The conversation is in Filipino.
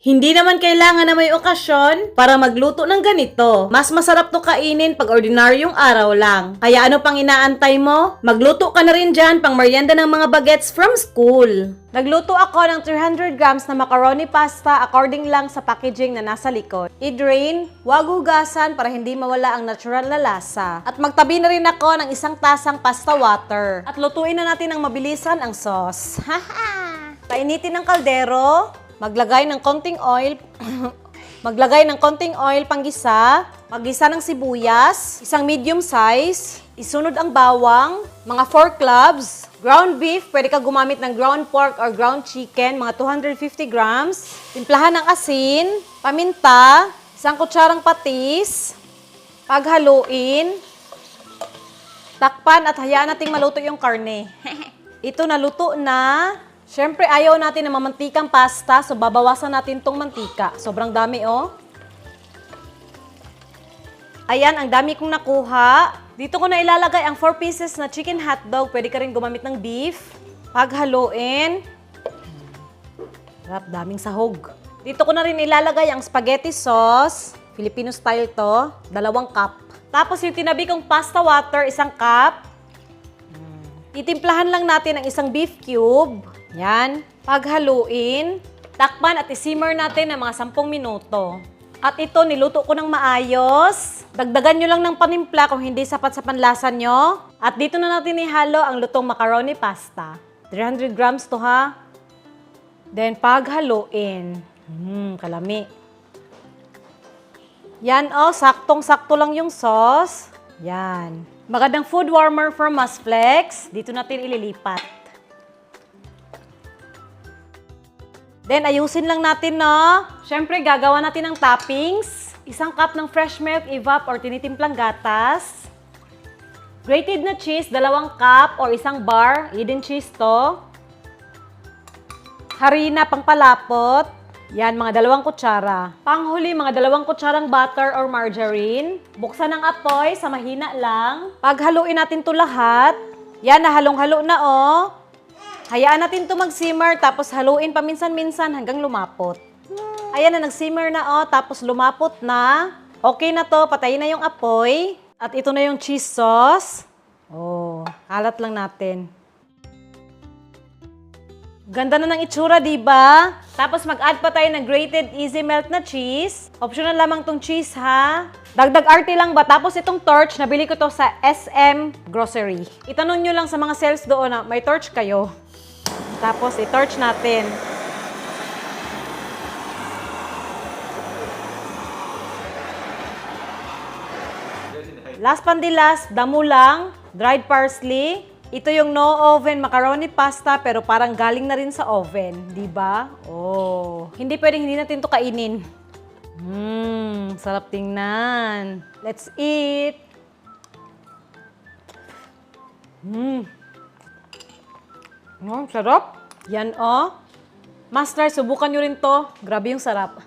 Hindi naman kailangan na may okasyon para magluto ng ganito. Mas masarap to kainin pag ordinaryong araw lang. Kaya ano pang inaantay mo? Magluto ka na rin dyan pang merienda ng mga bagets from school. Nagluto ako ng 300 grams na macaroni pasta according lang sa packaging na nasa likod. I-drain, huwag hugasan para hindi mawala ang natural na lasa. At magtabi na rin ako ng isang tasang pasta water. At lutuin na natin ng mabilisan ang sauce. Haha! Painitin ng kaldero. Maglagay ng konting oil. Maglagay ng konting oil panggisa. Maggisa ng sibuyas. Isang medium size. Isunod ang bawang. Mga 4 cloves. Ground beef, pwede ka gumamit ng ground pork or ground chicken, mga 250 grams. Timplahan ng asin. Paminta. Isang kutsarang patis. Paghaluin. Takpan at hayaan nating maluto yung karne. Ito naluto na. Siyempre, ayaw natin na mamantikang pasta, so babawasan natin tong mantika. Sobrang dami, oh. Ayan, ang dami kong nakuha. Dito ko na ilalagay ang 4 pieces na chicken hotdog. Pwede ka rin gumamit ng beef. Paghaluin. Sarap, daming sahog. Dito ko na rin ilalagay ang spaghetti sauce. Filipino style to. 2 cup. Tapos yung tinabi kong pasta water, 1 cup. Itimplahan lang natin ang isang beef cube. Yan. Paghaluin, takpan at isimmer natin ng mga 10 minuto. At ito, niluto ko ng maayos. Dagdagan nyo lang ng panimpla kung hindi sapat sa panlasa nyo. At dito na natin ihalo ang lutong macaroni pasta. 300 grams to ha. Then, paghaluin. Kalami. Yan saktong-sakto lang yung sauce. Yan. Magandang food warmer from Masflex. Dito natin ililipat. Then, ayusin lang natin, no? Siyempre, gagawa natin ng toppings. 1 cup ng fresh milk, evap, or tinitimplang gatas. Grated na cheese, 2 cup, or 1 bar. Hidden cheese to. Harina, pangpalapot. Yan, mga 2 kutsara. Panghuli, mga 2 kutsarang butter or margarine. Buksan ang apoy sa mahina lang. Paghaluin natin to lahat. Yan, nahalong-halo na, oh. Hayaan natin ito mag-simmer, tapos haluin paminsan-minsan hanggang lumapot. Ayan na, nag-simmer na, oh, tapos lumapot na. Okay na to, patayin na yung apoy. At ito na yung cheese sauce. Oh, kalat lang natin. Ganda na ng itsura, diba? Tapos mag-add pa tayo ng grated easy melt na cheese. Optional lamang tong cheese, ha? Dagdag arte lang ba? Tapos itong torch, nabili ko to sa SM Grocery. Itanong nyo lang sa mga sales doon na may torch kayo. Tapos i-torch natin. Last pan di last, damo lang, dried parsley. Ito yung no oven macaroni pasta pero parang galing na rin sa oven, di ba? Oh, hindi pwedeng hindi natin to kainin. Sarap tingnan. Let's eat. Sarap. Yan, oh. Master, subukan nyo rin to. Grabe yung sarap.